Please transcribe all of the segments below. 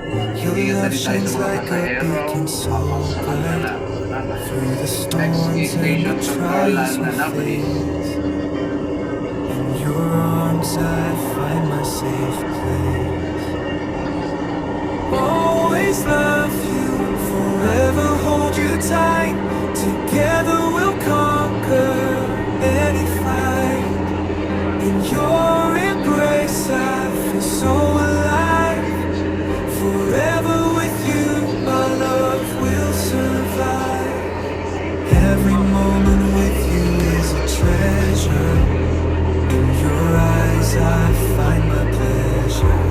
Your love shines like a beacon so bright through the storms and the trials we face. In your arms I find my safe place. Always love you, forever hold you tight. Together we'll conquer any fight. In your embrace I feel so alive. Forever with you, my love will survive. Every moment with you is a treasure. In your eyes I find my pleasure.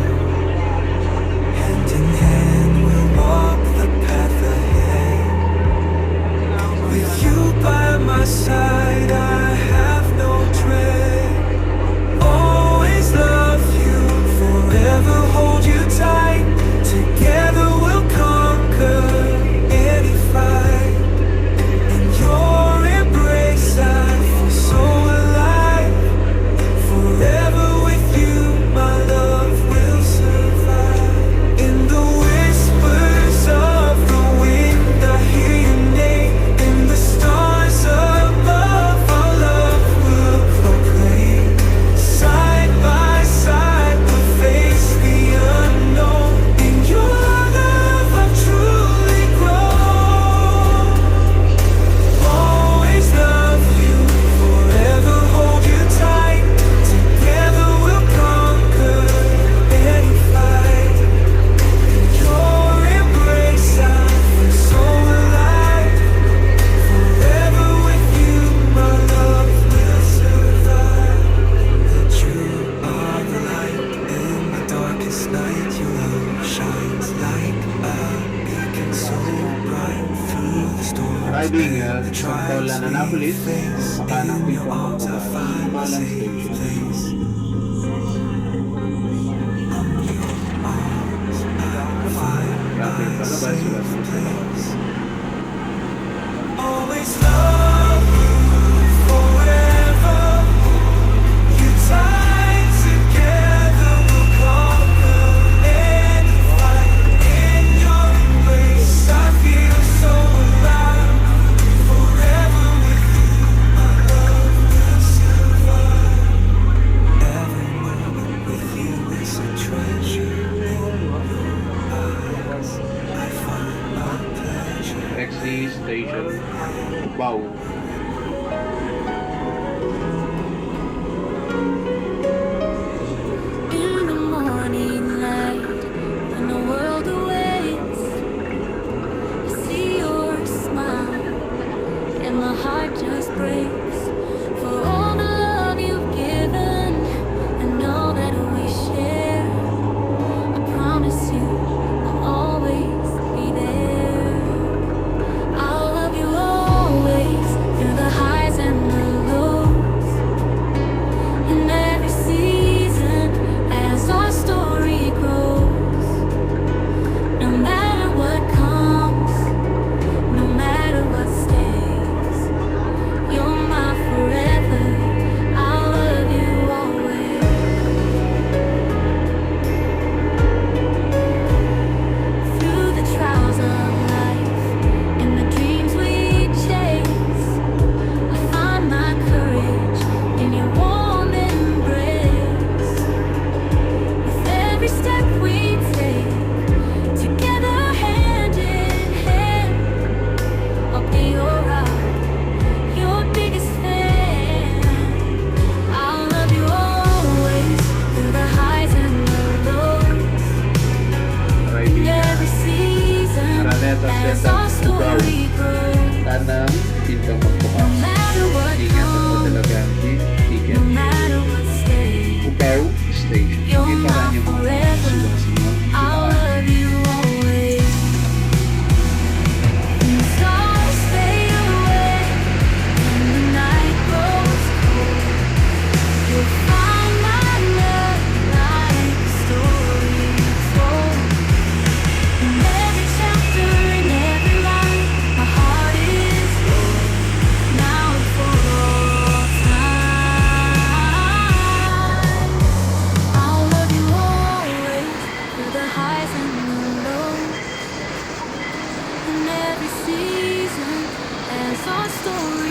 Hand in hand we'll walk the path ahead. With you by my side I have no dread. Always love you, forever hold you tight. Together we'll conquer any fight. In your embrace I feel so alive. Forever with you, my love will survive. In the whispers of the wind I hear your name. In the stars above our love will proclaim. Side by side we'll face the unknown. In your love I've truly grown. Always love you, forever hold you tight. Together we'll conquer any fight. In your embrace I feel so alive. Forever with you, my love will survive. That you are the light in the darkest night. Your love shines like a beacon so bright through the storms Arriving and the at trials we Annapolis, face. makahanap In din your po arms I ako find my sa safe place. In your arms I find Traffic my palabas, wala safe sa place. Always love you, forever you tied together we'll conquer any fight. In your embrace I feel so alive. Forever with you, my love will survive. Every moment with you is a treasure. In your eyes I find my pleasure. Ortigas Station, Cubao. In the morning light, when the world awaits, I see your smile, and my heart just breaks for all the love you've given and all that we share. I promise you I'll always be there. I'll love you always through the highs and the lows. In every season, as our story grows, no matter what comes, no matter what stays, you're my forever. I'll love you always. Through the trials of life and the dreams we chase, I find my courage in your warm embrace. With every step we take, together hand in hand, I'll be your rock, your biggest fan. I'll love you always through the highs and the lows. Arriving at Every season, Araneta as Center, our Cubao. story grows, Tanang pintong no magbukas. matter what Ingatan po comes, talaga ang ticket. no matter what stays, Cubao Station. you're Yung parang my yung mga forever. siwa-siwa. I'll love you always. When the stars fade away and the night grows cold, you'll find my love like a story told. In every chapter, in every line, my heart is yours, now and for all time. our story.